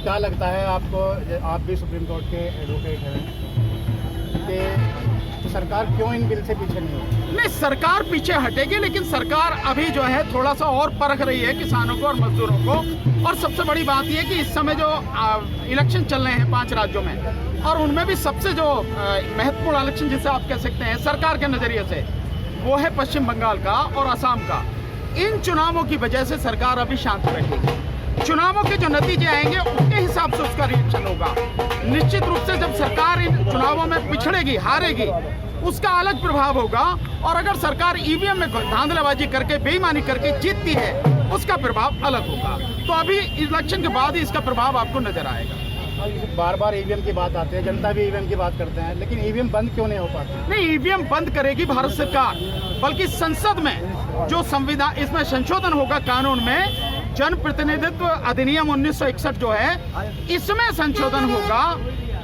क्या लगता है आपको, आप भी सुप्रीम कोर्ट के एडवोकेट हैं, कि सरकार क्यों इन बिल से पीछे नहीं होगी? नहीं, सरकार पीछे हटेगी, लेकिन सरकार अभी जो है थोड़ा सा और परख रही है किसानों को और मजदूरों को। और सबसे बड़ी बात यह कि इस समय जो इलेक्शन चल रहे हैं 5 राज्यों में, और उनमें भी सबसे जो महत्वपूर्ण इलेक्शन जिसे आप कह सकते हैं सरकार के नज़रिए से, वो है पश्चिम बंगाल का और असम का। इन चुनावों की वजह से सरकार अभी शांत बैठेगी। चुनावों के जो नतीजे आएंगे उनके हिसाब से उसका रिएक्शन होगा। निश्चित रूप से जब सरकार इन चुनावों में पिछड़ेगी, हारेगी, उसका अलग प्रभाव होगा। और अगर सरकार ईवीएम में धांधलेबाजी करके, बेईमानी करके जीतती है, उसका प्रभाव अलग होगा। तो अभी इलेक्शन के बाद ही इसका प्रभाव आपको नजर आएगा। बार बार ईवीएम की बात आती है, जनता भी ईवीएम की बात करते हैं, लेकिन ईवीएम बंद क्यों नहीं हो पाती? नहीं, ईवीएम बंद करेगी भारत सरकार, बल्कि संसद में जो संविधान, इसमें संशोधन होगा कानून में, जन प्रतिनिधित्व अधिनियम 1961 जो है, इसमें संशोधन होगा,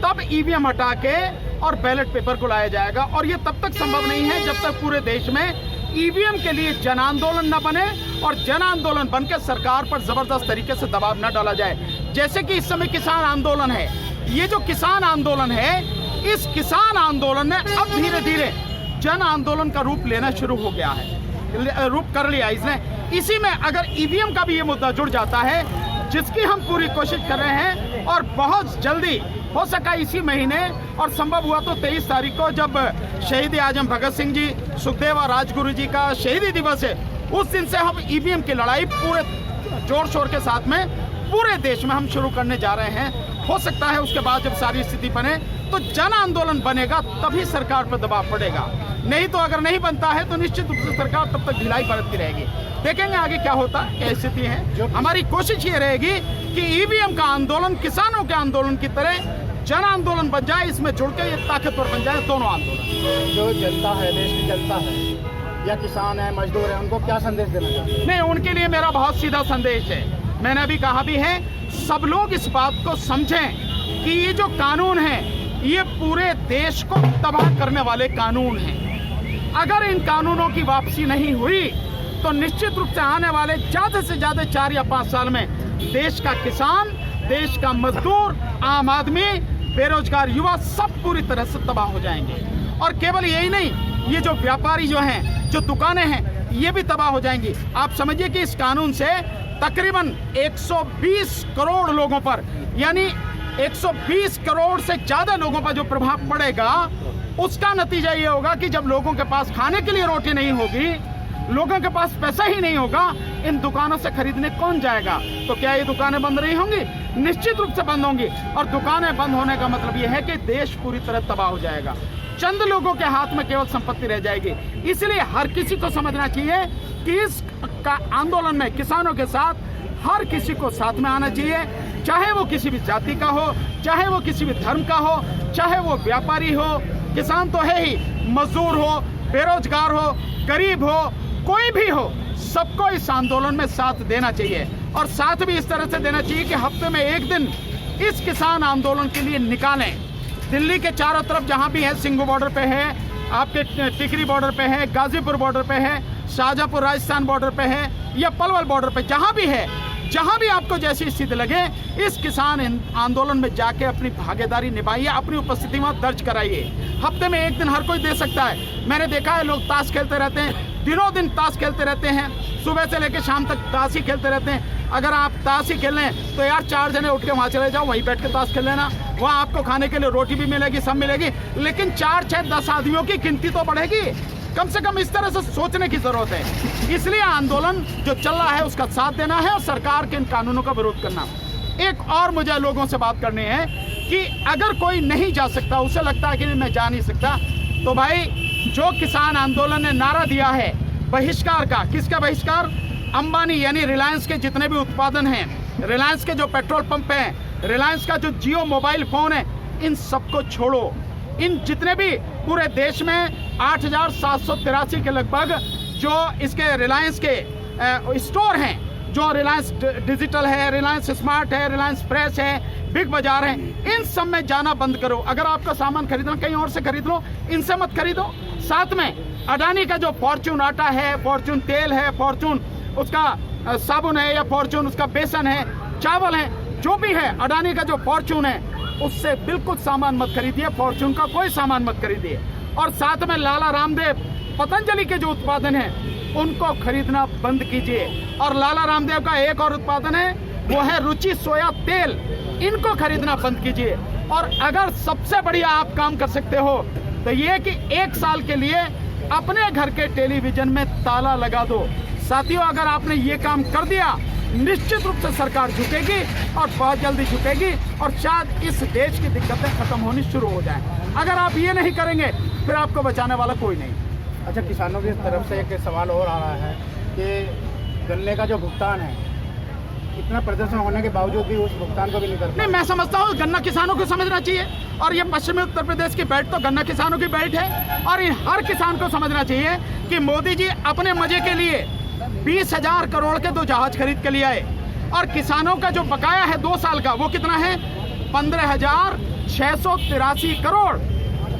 तब ईवीएम हटा के और बैलेट पेपर को लाया जाएगा। और ये तब तक संभव नहीं है जब तक पूरे देश में ईवीएम के लिए जन आंदोलन न बने और जन आंदोलन बनकर सरकार पर जबरदस्त तरीके से दबाव न डाला जाए। जैसे कि इस समय किसान आंदोलन है, ये जो किसान आंदोलन है, इस किसान आंदोलन ने अब धीरे धीरे जन आंदोलन का रूप लेना शुरू हो गया है, रूप कर लिया इसने। इसी में अगर ईवीएम का भी ये मुद्दा जुड़ जाता है, जिसकी हम पूरी कोशिश कर रहे हैं, और बहुत जल्दी हो सका इसी महीने, और संभव हुआ तो 23 तारीख को जब शहीद आजम भगत सिंह जी, सुखदेव और राजगुरु जी का शहीदी दिवस है, उस दिन से हम ईवीएम की लड़ाई पूरे जोर शोर के साथ में पूरे देश में हम शुरू करने जा रहे हैं। हो सकता है उसके बाद जब सारी स्थिति बने तो जन आंदोलन बनेगा, तभी सरकार पर दबाव पड़ेगा। नहीं तो अगर नहीं बनता है तो निश्चित रूप से सरकार तब तक ढिलाई बरतती रहेगी। देखेंगे आगे क्या होता है, क्या स्थिति है। हमारी कोशिश ये रहेगी कि ईवीएम का आंदोलन किसानों के आंदोलन की तरह जन आंदोलन बन जाए, इसमें जुड़ के ये ताकतवर बन जाए दोनों आंदोलन। जो जनता है, देश की जनता है, या किसान है, मजदूर है, उनको क्या संदेश देना चाहते हैं? नहीं, उनके लिए मेरा बहुत सीधा संदेश है। मैंने अभी कहा भी है, सब लोग इस बात को समझें कि ये जो कानून है, ये पूरे देश को तबाह करने वाले कानून हैं। अगर इन कानूनों की वापसी नहीं हुई तो निश्चित रूप से आने वाले ज़्यादा से ज़्यादा 4 या 5 साल में देश का किसान, देश का मजदूर, आम आदमी, बेरोजगार युवा सब पूरी तरह से तबाह हो जाएंगे। और केवल यही नहीं, ये जो व्यापारी जो हैं, जो दुकानें हैं, ये भी तबाह हो जाएंगी। आप समझिए कि इस कानून से तकरीबन 120 करोड़ लोगों पर, यानी 120 करोड़ से ज़्यादा लोगों पर जो प्रभाव पड़ेगा, उसका नतीजा ये होगा कि जब लोगों के पास खाने के लिए रोटी नहीं होगी, लोगों के पास पैसा ही नहीं होगा, इन दुकानों से खरीदने कौन जाएगा? तो क्या ये दुकानें बंद नहीं होंगी? निश्चित रूप से बंद होंगी। और दुकानें बंद होने का मतलब ये है कि देश पूरी तरह तबाह हो जाएगा। चंद लोगों के हाथ में केवल संपत्ति रह जाएगी। इसलिए हर किसी को समझना चाहिए कि इस आंदोलन में किसानों के साथ हर किसी को साथ में आना चाहिए, चाहे वो किसी भी जाति का हो, चाहे वो किसी भी धर्म का हो, चाहे वो व्यापारी हो, किसान तो है ही, मजदूर हो, बेरोजगार हो, गरीब हो, कोई भी हो, सबको इस आंदोलन में साथ देना चाहिए। और साथ भी इस तरह से देना चाहिए कि हफ्ते में एक दिन इस किसान आंदोलन के लिए निकालें। दिल्ली के चारों तरफ जहां भी है, सिंघू बॉर्डर पे है, आपके टिकरी बॉर्डर पे है, गाजीपुर बॉर्डर पे है, शाहजहाँपुर राजस्थान बॉर्डर पे है, या पलवल बॉर्डर पे, जहां भी है, जहां भी आपको जैसी स्थिति लगे, इस किसान आंदोलन में जाके अपनी भागीदारी निभाइए, अपनी उपस्थिति वहां दर्ज कराइए। हफ्ते में एक दिन हर कोई दे सकता है। मैंने देखा है लोग ताश खेलते रहते हैं, दिनों दिन ताश खेलते रहते हैं, सुबह से लेकर शाम तक ताश ही खेलते रहते हैं। अगर आप ताश ही खेल लें तो यार 4 जने उठ के वहाँ चले जाओ, वहीं बैठ के ताश खेल लेना। वहाँ आपको खाने के लिए रोटी भी मिलेगी, सब मिलेगी, लेकिन 4, 6, 10 आदमियों की गिनती तो बढ़ेगी। कम से कम इस तरह से सोचने की जरूरत है। इसलिए आंदोलन जो चल रहा है उसका साथ देना है और सरकार के इन कानूनों का विरोध करना। एक और मुझे लोगों से बात करनी है कि अगर कोई नहीं जा सकता, उसे लगता है कि मैं जा नहीं सकता, तो भाई जो किसान आंदोलन ने नारा दिया है बहिष्कार का, किसका बहिष्कार? अंबानी यानी रिलायंस के जितने भी उत्पादन हैं, रिलायंस के जो पेट्रोल पंप हैं, रिलायंस का जो जियो मोबाइल फोन है, इन सबको छोड़ो। इन जितने भी पूरे देश में 8,783 के लगभग जो इसके रिलायंस के स्टोर हैं, जो रिलायंस डिजिटल है, रिलायंस स्मार्ट है, रिलायंस फ्रेश है, बिग बाजार है, इन सब में जाना बंद करो। अगर आपका सामान खरीदना कहीं और से खरीद लो, इनसे मत खरीदो। साथ में अडानी का जो फॉर्च्यून आटा है, फॉर्च्यून तेल है, फॉर्च्यून उसका साबुन है, या फॉर्च्यून उसका बेसन है, चावल है, जो भी है, अडानी का जो फॉर्च्यून है उससे बिल्कुल सामान मत खरीदिए, फॉर्च्यून का कोई सामान मत खरीदिए। और साथ में लाला रामदेव, पतंजलि के जो उत्पादन है उनको खरीदना बंद कीजिए। और लाला रामदेव का एक और उत्पादन है, वो है रुचि सोया तेल, इनको खरीदना बंद कीजिए। और अगर सबसे बढ़िया आप काम कर सकते हो तो ये कि 1 साल के लिए अपने घर के टेलीविजन में ताला लगा दो। साथियों, अगर आपने ये काम कर दिया, निश्चित रूप से सरकार झुकेगी और बहुत जल्दी झुकेगी और शायद इस देश की दिक्कतें खत्म होनी शुरू हो जाएं। अगर आप ये नहीं करेंगे फिर आपको बचाने वाला कोई नहीं। अच्छा, किसानों की तरफ से एक सवाल और आ रहा है कि गन्ने का जो भुगतान है, इतना प्रदर्शन होने के बावजूद भी उस भुगतान को भी नहीं करते। नहीं, मैं समझता हूँ गन्ना किसानों को समझना चाहिए। और ये पश्चिमी उत्तर प्रदेश की बेल्ट तो गन्ना किसानों की बेल्ट है। और इन हर किसान को समझना चाहिए कि मोदी जी अपने मजे के लिए 20,000 करोड़ के 2 जहाज खरीद के लिए आए। और किसानों का जो बकाया है 2 साल का, वो कितना है? 15,683 करोड़।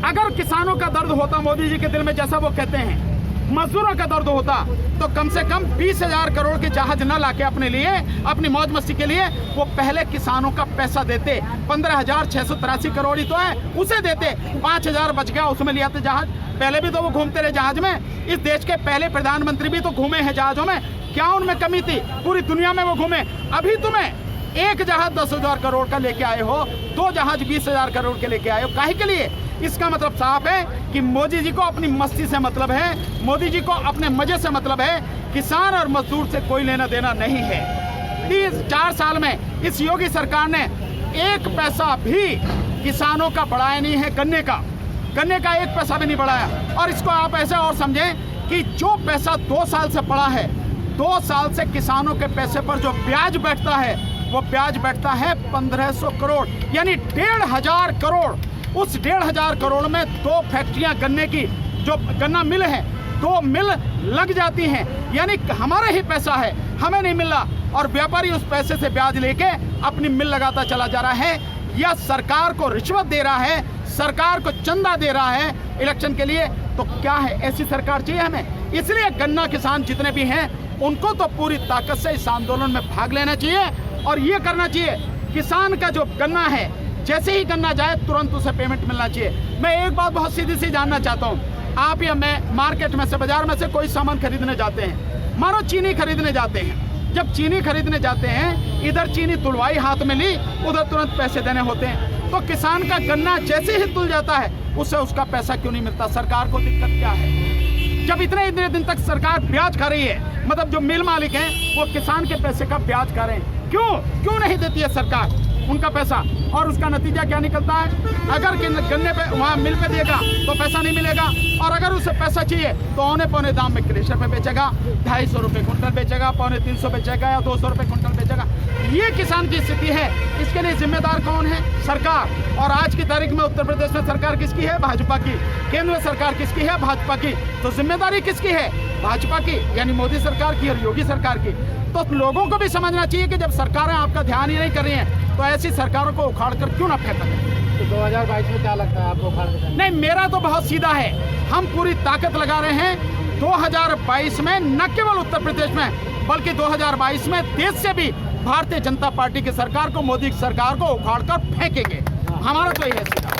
अगर किसानों का दर्द होता मोदी जी के दिल में, जैसा वो कहते हैं, मजदूरों का दर्द होता, तो कम से कम 20,000 करोड़ के जहाज न लाके अपने लिए, अपनी मौज मस्ती के लिए, वो पहले किसानों का पैसा देते। 15,683 करोड़ ही तो है, उसे देते। 5,000 बच गया, उसमें लिया था जहाज। पहले भी तो वो घूमते रहे जहाज में। इस देश के पहले प्रधानमंत्री भी तो घूमे हैं जहाजों में। क्या उनमें कमी थी? पूरी दुनिया में वो घूमे। अभी तुम्हें एक जहाज 10,000 करोड़ का लेके आए हो, 2 जहाज 20,000 करोड़ के लेके आए हो, काहे के लिए? इसका मतलब साफ है कि मोदी जी को अपनी मस्ती से मतलब है, मोदी जी को अपने मजे से मतलब है। किसान और मजदूर से कोई लेना देना नहीं है। 4 साल में इस योगी सरकार ने 1 पैसा भी किसानों का बढ़ाया नहीं है। गन्ने का 1 पैसा भी नहीं बढ़ाया। और इसको आप ऐसे और समझें कि जो पैसा 2 साल से पड़ा है, 2 साल से किसानों के पैसे पर जो ब्याज बैठता है, वो ब्याज बैठता है 1,500 करोड़, यानी 1,500 करोड़। उस 1,500 करोड़ में 2 फैक्ट्रियां गन्ने की, जो गन्ना मिल है, 2 मिल लग जाती हैं। यानी हमारा ही पैसा है, हमें नहीं मिल रहा, और व्यापारी उस पैसे से ब्याज लेके अपनी मिल लगाता चला जा रहा है, या सरकार को रिश्वत दे रहा है, सरकार को चंदा दे रहा है इलेक्शन के लिए। तो क्या है, ऐसी सरकार चाहिए हमें? इसलिए गन्ना किसान जितने भी हैं उनको तो पूरी ताकत से इस आंदोलन में भाग लेना चाहिए। और ये करना चाहिए, किसान का जो गन्ना है, जैसे ही गन्ना जाए तुरंत उसे पेमेंट मिलना चाहिए। मैं एक बात बहुत सीधी सी जानना चाहता हूँ, आप या मैं मार्केट में से, बाजार में से कोई सामान खरीदने जाते हैं, मानो चीनी खरीदने जाते हैं। जब चीनी खरीदने जाते हैं, इधर चीनी तुलवाई हाथ में ली, उधर तुरंत पैसे देने होते हैं। तो किसान का गन्ना जैसे ही तुल जाता है, उससे उसका पैसा क्यों नहीं मिलता? सरकार को दिक्कत क्या है? जब इतने दिन तक सरकार ब्याज खा रही है, मतलब जो मिल मालिक हैं वो किसान के पैसे का ब्याज खा रहे हैं, क्यों नहीं देती है सरकार उनका पैसा? और उसका नतीजा क्या निकलता है? अगर गन्ने पे वहाँ मिल पे देगा तो पैसा नहीं मिलेगा, और अगर उसे पैसा चाहिए तो औने पौने दाम में क्रेशर पे बेचेगा, 250 रुपये कुंटल बेचेगा, 250 बेचेगा, या 200 रुपये कुंटल बेचेगा। ये किसान की स्थिति है। इसके लिए जिम्मेदार कौन है? सरकार। और आज की तारीख में उत्तर प्रदेश में सरकार किसकी है? भाजपा की। केंद्र में सरकार किसकी है? भाजपा की। तो जिम्मेदारी किसकी है? भाजपा की, यानी मोदी सरकार की और योगी सरकार की। तो लोगों को भी समझना चाहिए कि जब सरकारें आपका ध्यान ही नहीं कर रही हैं, तो ऐसी सरकारों को उखाड़ कर क्यों ना फेंका जाए। तो 2022 में क्या लगता है आपको उखाड़ के? नहीं, मेरा तो बहुत सीधा है, हम पूरी ताकत लगा रहे हैं 2022 में, न केवल उत्तर प्रदेश में बल्कि 2022 में देश से भी भारतीय जनता पार्टी की सरकार को, मोदी की सरकार को उखाड़ कर फेंकेंगे। हमारा तो यही है सीधा।